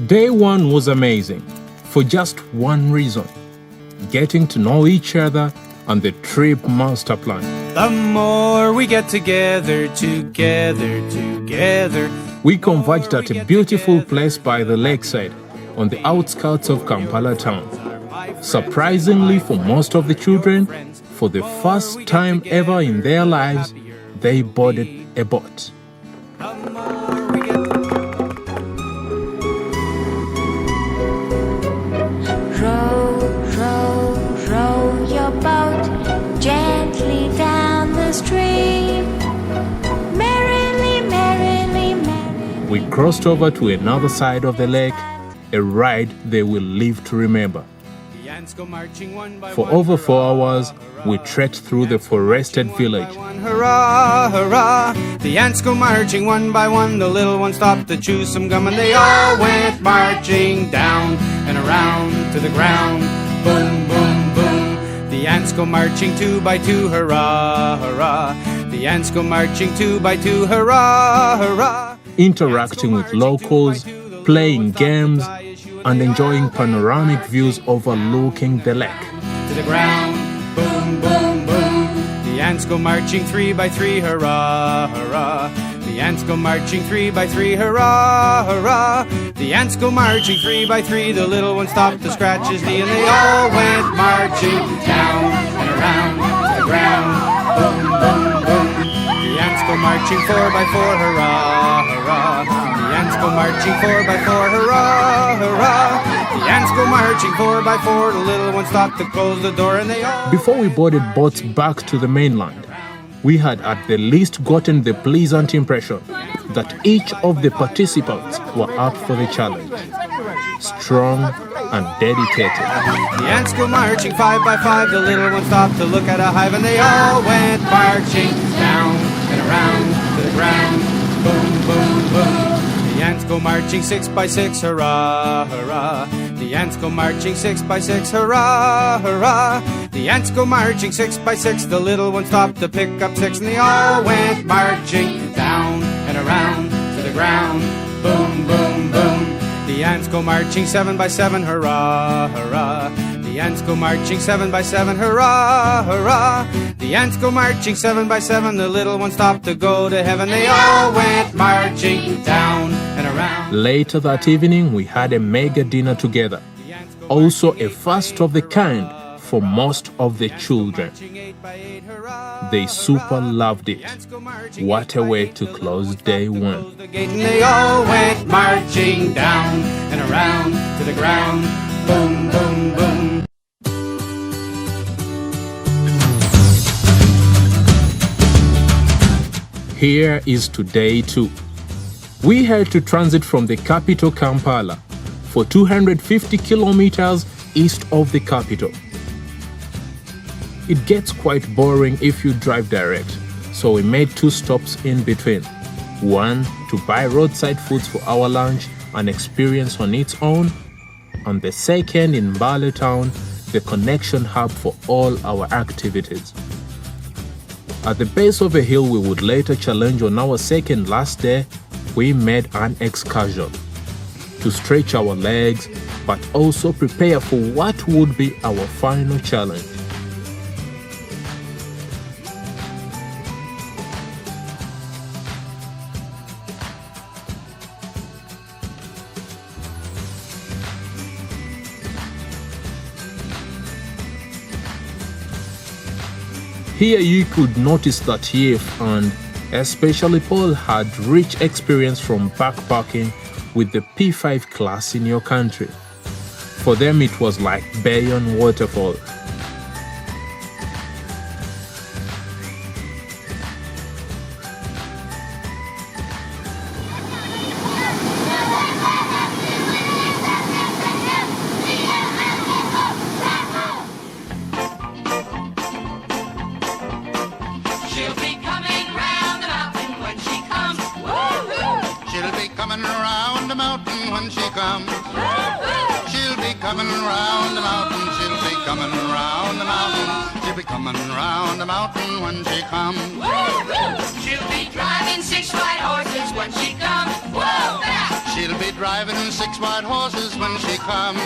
Day one was amazing for just one reason: getting to know each other and the trip master plan. The more we get together, We converged at a beautiful place by the lakeside on the outskirts of Kampala town. Surprisingly for most of the children, for the first time ever in their lives, they boarded a boat. Row, row, row your boat gently down the stream. Merrily, merrily, merrily. We crossed over to another side of the lake, a ride they will live to remember. For over 4 hours, we trekked through the forested village. Hurrah, hurrah! The ants go marching one by one. The little ones stopped to chew some gum, and they all went marching down and around to the ground. Boom, boom, boom. The ants go marching 2 by 2. Hurrah, hurrah! The ants go marching 2 by 2. Hurrah, hurrah! Interacting with locals, playing games, and enjoying panoramic views overlooking the lake. To the ground, boom, boom, boom. The ants go marching 3 by 3, hurrah, hurrah. The ants go marching 3 by 3, hurrah, hurrah. The ants go marching 3 by 3. The little one stopped to scratch his knee, and they all went marching down and around to the ground, boom, boom, boom. The ants go marching 4 by 4, hurrah, hurrah. The ants go marching 4 by 4, hurrah, hurrah. The ants go marching 4 by 4. The little one stopped to close the door, and they all... Before we boarded boats back to the mainland, we had at the least gotten the pleasant impression that each of the participants were up for the challenge, strong and dedicated. The ants go marching 5 by 5. The little one stopped to look at a hive, and they all went marching down and around to the ground. Boom, boom, boom. The ants go marching 6 by 6, hurrah, hurrah. The ants go marching 6 by 6, hurrah, hurrah. The ants go marching 6 by 6. The little one stopped to pick up 6, and they all went marching down and around to the ground. Boom, boom, boom. The ants go marching 7 by 7, hurrah, hurrah. The ants go marching 7 by 7, hurrah, hurrah. The ants go marching 7 by 7. The little one stopped to go to heaven. They all went marching down and around. Later that evening, we had a mega dinner together, also a first of the kind for most of the children. They super loved it. What a way to close day one. They all went marching down and around to the ground. Boom, boom, boom. Here is to day 2. We had to transit from the capital Kampala for 250 kilometers east of the capital. It gets quite boring if you drive direct, so we made 2 stops in between. One to buy roadside foods for our lunch and experience on its own, and the second in Mbale town, the connection hub for all our activities. At the base of a hill we would later challenge on our second last day, we made an excursion to stretch our legs but also prepare for what would be our final challenge. Here you could notice that Yef and especially Paul had rich experience from backpacking with the P5 class in your country. For them it was like Bayon Waterfall. She'll be coming round the mountain when she comes. Woo-hoo! She'll be coming round the mountain when she comes. Woo-hoo! She'll be coming round the mountain. She'll be coming round the mountain. She'll be coming round the mountain when she comes. Woo-hoo! She'll be driving 6 white horses when she comes. Whoa, back! She'll be driving 6 white horses when she comes.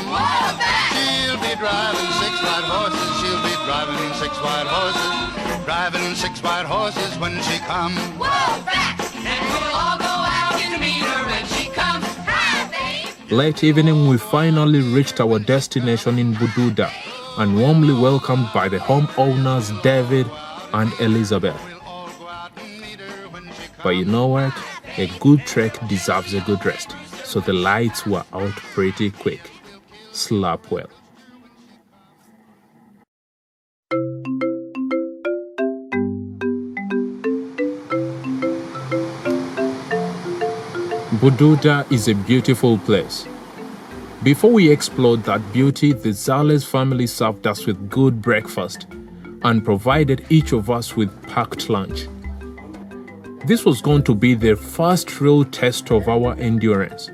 She'll be driving 6 white horses. She'll be driving 6 white horses. Driving 6 white horses when she comes. And we'll all go out to meet her when she comes. Hi, babe. Late evening, we finally reached our destination in Bududa and warmly welcomed by the homeowners David and Elizabeth. But you know what? A good trek deserves a good rest, so the lights were out pretty quick. Sleep well. Bududa is a beautiful place. Before we explored that beauty, the Zales family served us with good breakfast and provided each of us with packed lunch. This was going to be their first real test of our endurance.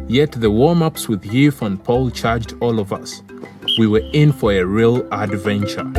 Yet the warm-ups with Yves and Paul charged all of us. We were in for a real adventure.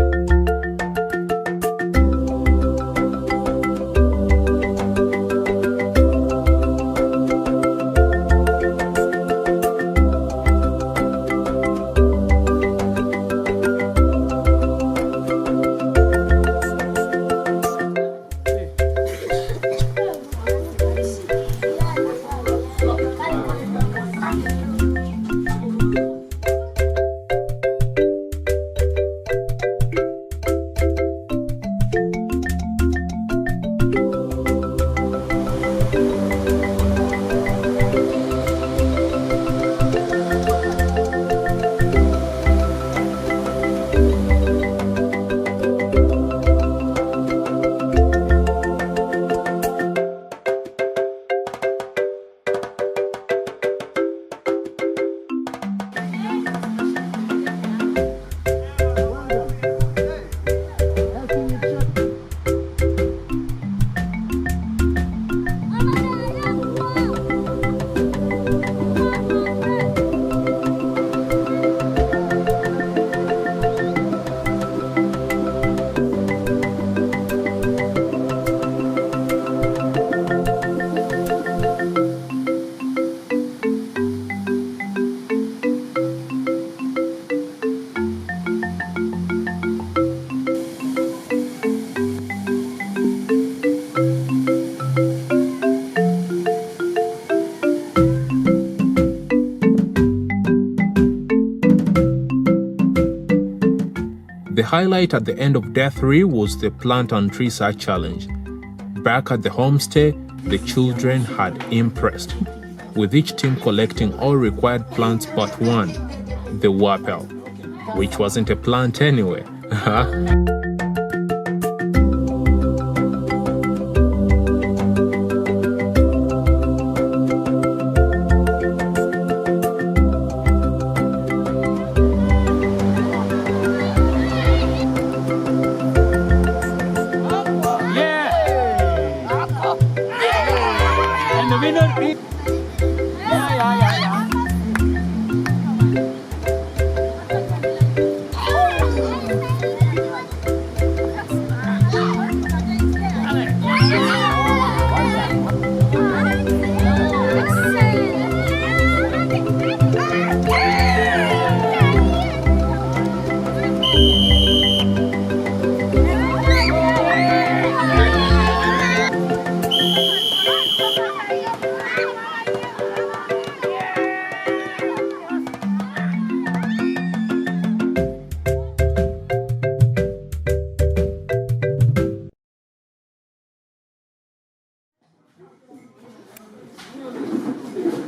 The highlight at the end of day 3 was the plant and tree search challenge. Back at the homestay, the children had impressed, with each team collecting all required plants but one, the wapel, which wasn't a plant anyway.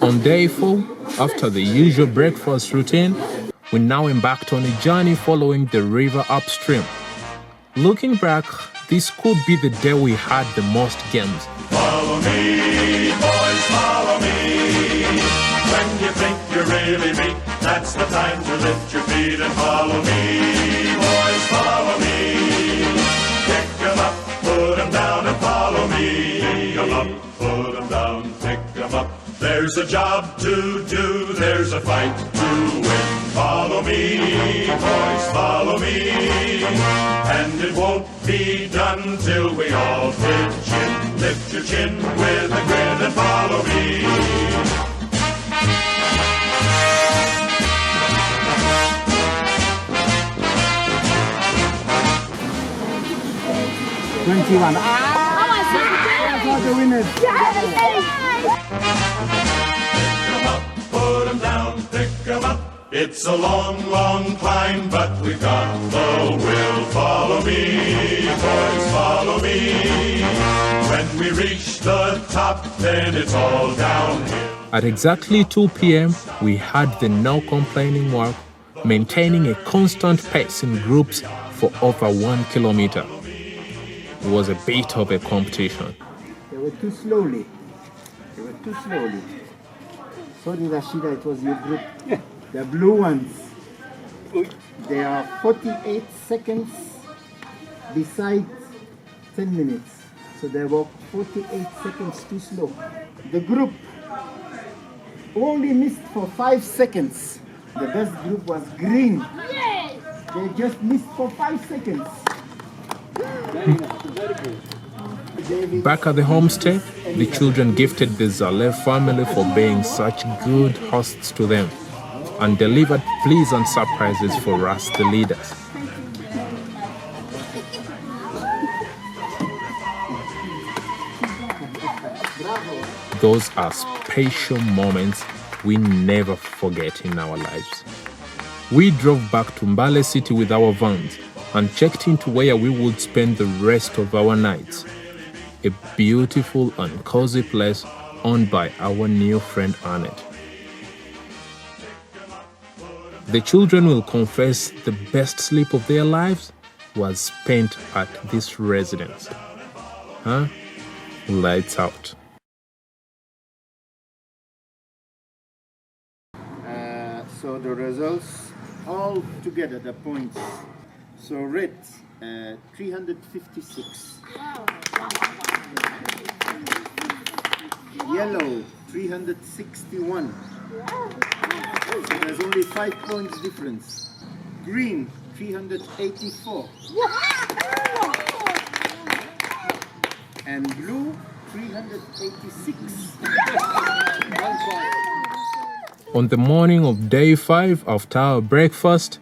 On day 4, after the usual breakfast routine, we now embarked on a journey following the river upstream. Looking back, this could be the day we had the most games. Follow me, boys, follow me. When you think you're really beat, that's the time to lift your feet and follow me. Boys, follow me. Pick 'em up, put 'em down and follow me. Pick 'em up, put 'em down, pick 'em up. There's a job to do, there's a fight to win. Follow me, boys, follow me. And it won't be done till we all pitch in. Lift your chin with a grin and follow me. 21. That's all the winners. Put 'em down, pick 'em up. It's a long, long climb, but we've got the will. Follow me, boys, follow me. When we reach the top, then it's all downhill. At exactly 2 p.m., we had the no complaining work, maintaining a constant pace in groups for over 1 kilometer. It was a bit of a competition. They were too slowly. Sorry, Rashida, it was your group. The blue ones. They are 48 seconds beside 10 minutes. So they were 48 seconds too slow. The group only missed for 5 seconds. The best group was green. They just missed for 5 seconds. Back at the homestay, the children gifted the Zalev family for being such good hosts to them and delivered pleasant surprises for us, the leaders. Those are special moments we never forget in our lives. We drove back to Mbale City with our vans and checked into where we would spend the rest of our nights. A beautiful and cozy place owned by our new friend Annette. The children will confess the best sleep of their lives was spent at this residence. Huh? Lights out. So the results all together, the points. So red, 356. Yellow, 361. So there's only 5 points difference. Green, 384. And blue, 386. 1 point. On the morning of day 5 after our breakfast,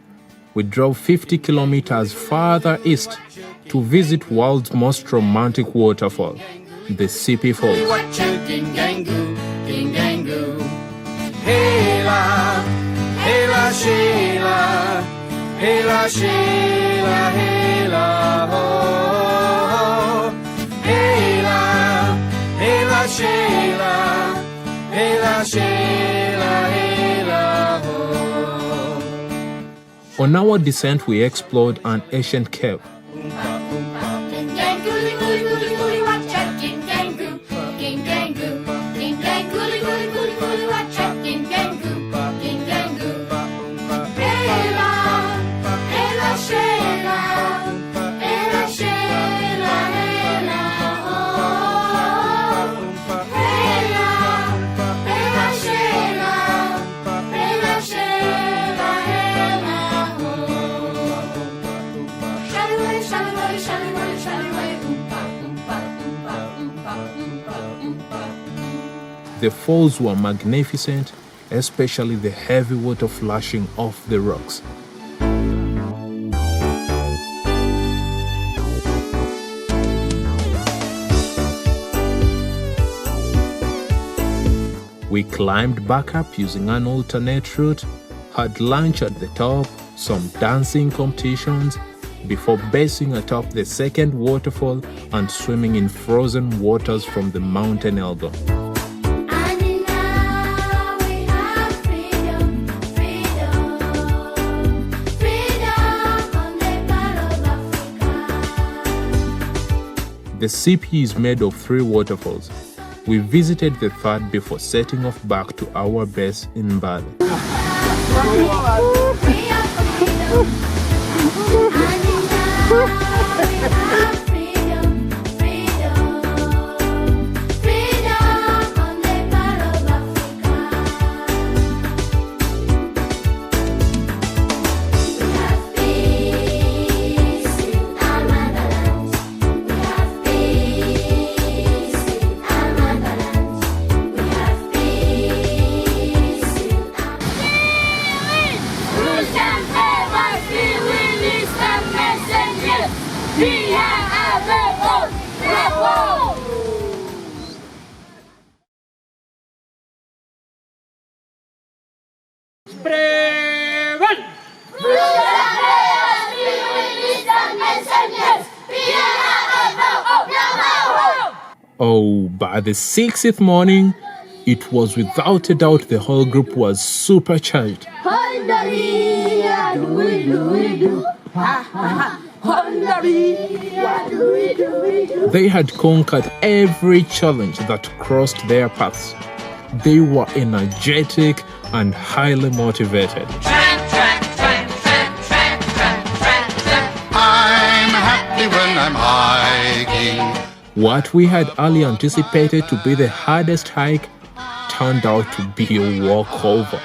we drove 50 kilometers farther east to visit world's most romantic waterfall, the Sipi Falls. Hey la Sheila, hey la Sheila, hey la ho. Hey la Sheila, hey la Sheila, hey la ho. On our descent, we explored an ancient cave. The falls were magnificent, especially the heavy water flashing off the rocks. We climbed back up using an alternate route, had lunch at the top, some dancing competitions, before basing atop the second waterfall and swimming in frozen waters from the mountain elbow. The CP is made of 3 waterfalls. We visited the third before setting off back to our base in Mbale. Who can ever be released the messenger? Oh, by the 60th morning, it was without a doubt the whole group was supercharged. They had conquered every challenge that crossed their paths. They were energetic and highly motivated. I'm happy when I'm hiking. What we had early anticipated to be the hardest hike turned out to be a walkover.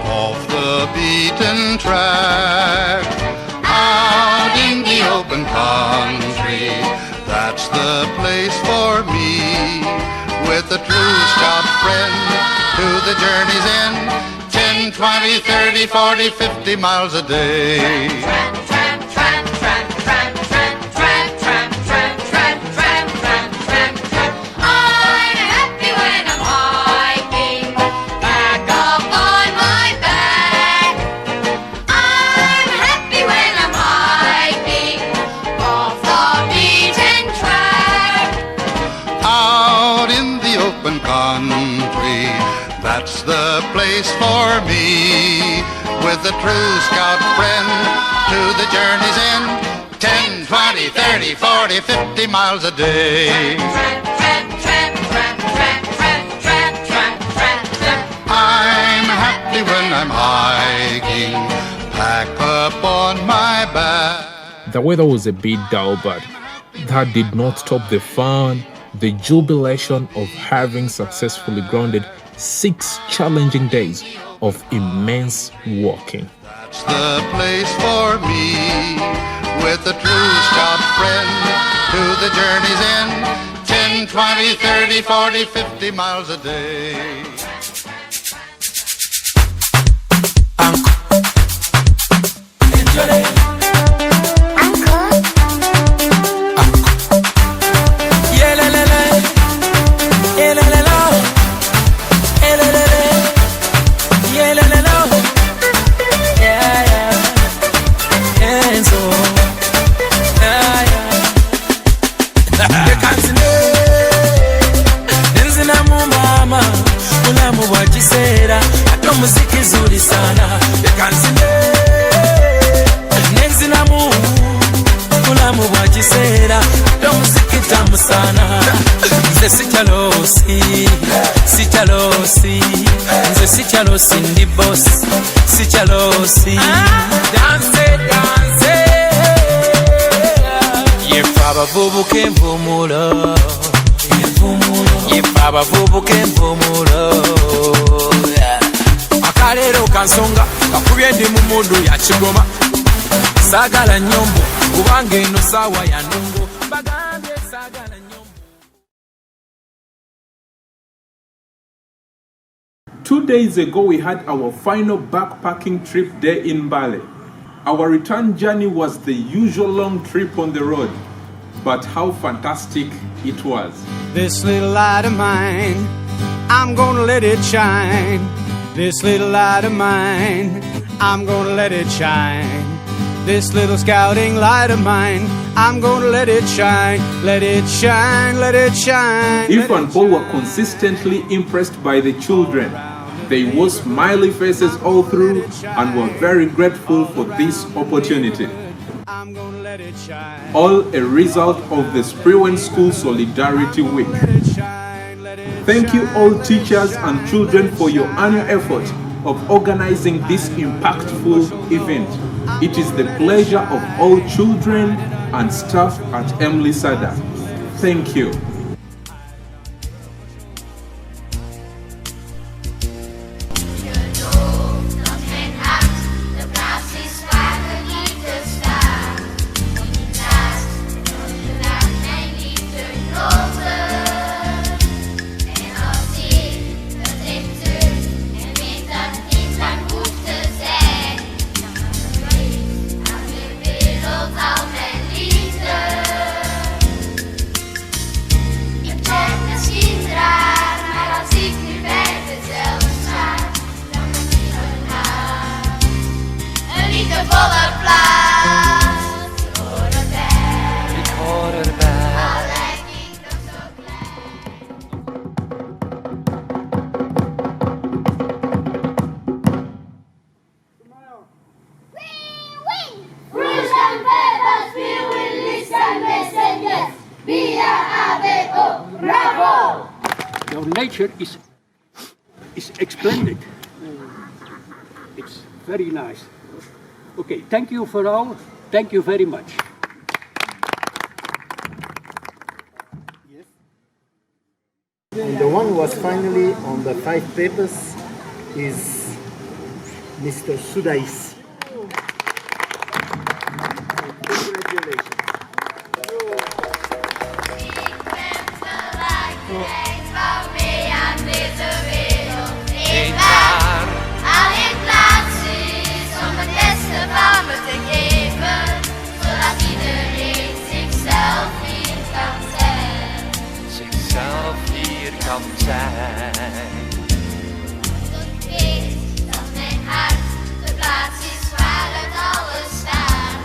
Off the beaten track, out in the open country, that's the place for me. With a true scout friend to the journey's end, 10, 20, 30, 40, 50 miles a day. That's the place for me, with a true scout friend to the journey's end, 10, 20, 30, 40, 50 miles a day. I'm happy when I'm hiking, pack up on my back. The weather was a bit dull, but that did not stop the fun, the jubilation of having successfully grounded 6 challenging days of immense walking. That's the place for me, with a true scout friend to the journey's end, 10, 20, 30, 40, 50 miles a day. Cindy boss, si chalosi. Dance, dance. Ye faba vubu ke mvumulo. Ye faba vubu ke mvumulo. Akalero kansonga, kakubye ndi mu mundu ya kigoma. Sagala nyombo, kubange no sawa ya nungo. Bagambye sagala nyombo. 2 days ago, we had our final backpacking trip day in Mbale. Our return journey was the usual long trip on the road, but how fantastic it was. This little light of mine, I'm gonna let it shine. This little light of mine, I'm gonna let it shine. This little scouting light of mine, I'm gonna let it shine. Let it shine, let it shine. Eve and Paul were consistently impressed by the children. They wore smiley faces all through and were very grateful for this opportunity. All a result of the Spreeuwenschool Solidarity Week. Thank you all teachers and children for your annual effort of organizing this impactful event. It is the pleasure of all children and staff at Emily Sada. Thank you. Our nature is splendid. It's very nice. Okay, thank you for all. Thank you very much. And the one who was finally on the 5 papers is Mr. Sudais. Congratulations. Al in plaats is om het beste van me te geven, zodat iedereen zichzelf hier kan zijn. Zichzelf hier kan zijn. Ik weet dat mijn hart de plaats is waar het alles staat.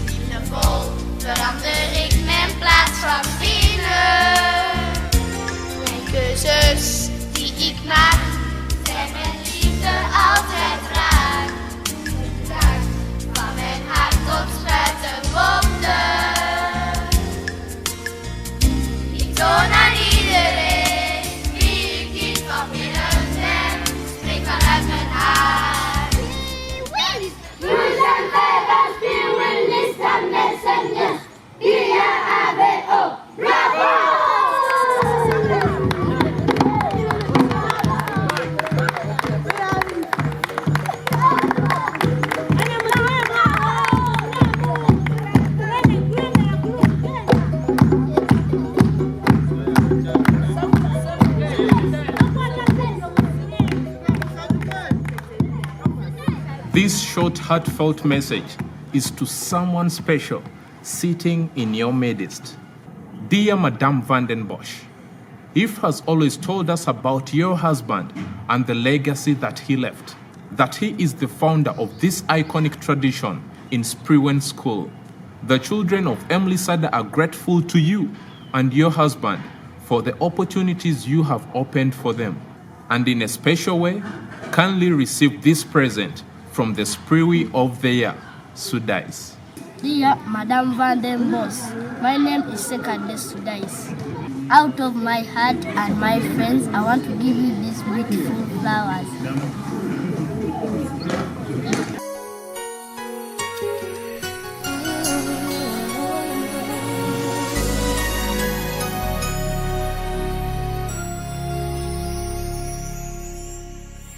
Liefdevol verander ik mijn plaats van binnen. Mijn keuzes die ik maak zijn mijn liefde altijd raak. Het raakt van mijn hart tot spuitenwonden. Ik toon aan iedereen wie ik niet van binnen ben. Spreek vanuit mijn hart. We zijn bij Spreeuwenschool messengers. IAABO, bravo! This short, heartfelt message is to someone special sitting in your midst. Dear Madame van den Bosch, Eve has always told us about your husband and the legacy that he left, that he is the founder of this iconic tradition in Spreeuwenschool. The children of Emily Sada are grateful to you and your husband for the opportunities you have opened for them, and in a special way, kindly receive this present from the Spreewie of the Year, Sudais. Dear Madame van den Bosch, my name is Sekade Sudais. Out of my heart and my friends, I want to give you these beautiful flowers.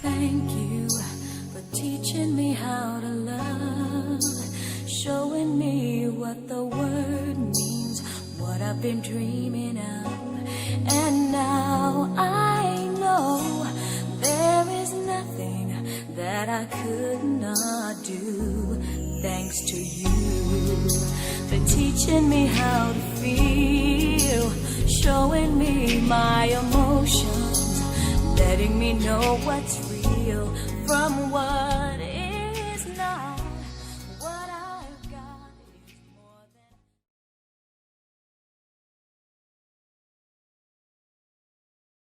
Thank you for teaching me how to love, showing me what the word means, what I've been dreaming of. And now I know there is nothing that I could not do, thanks to you for teaching me how to feel, showing me my emotions, letting me know what's real from what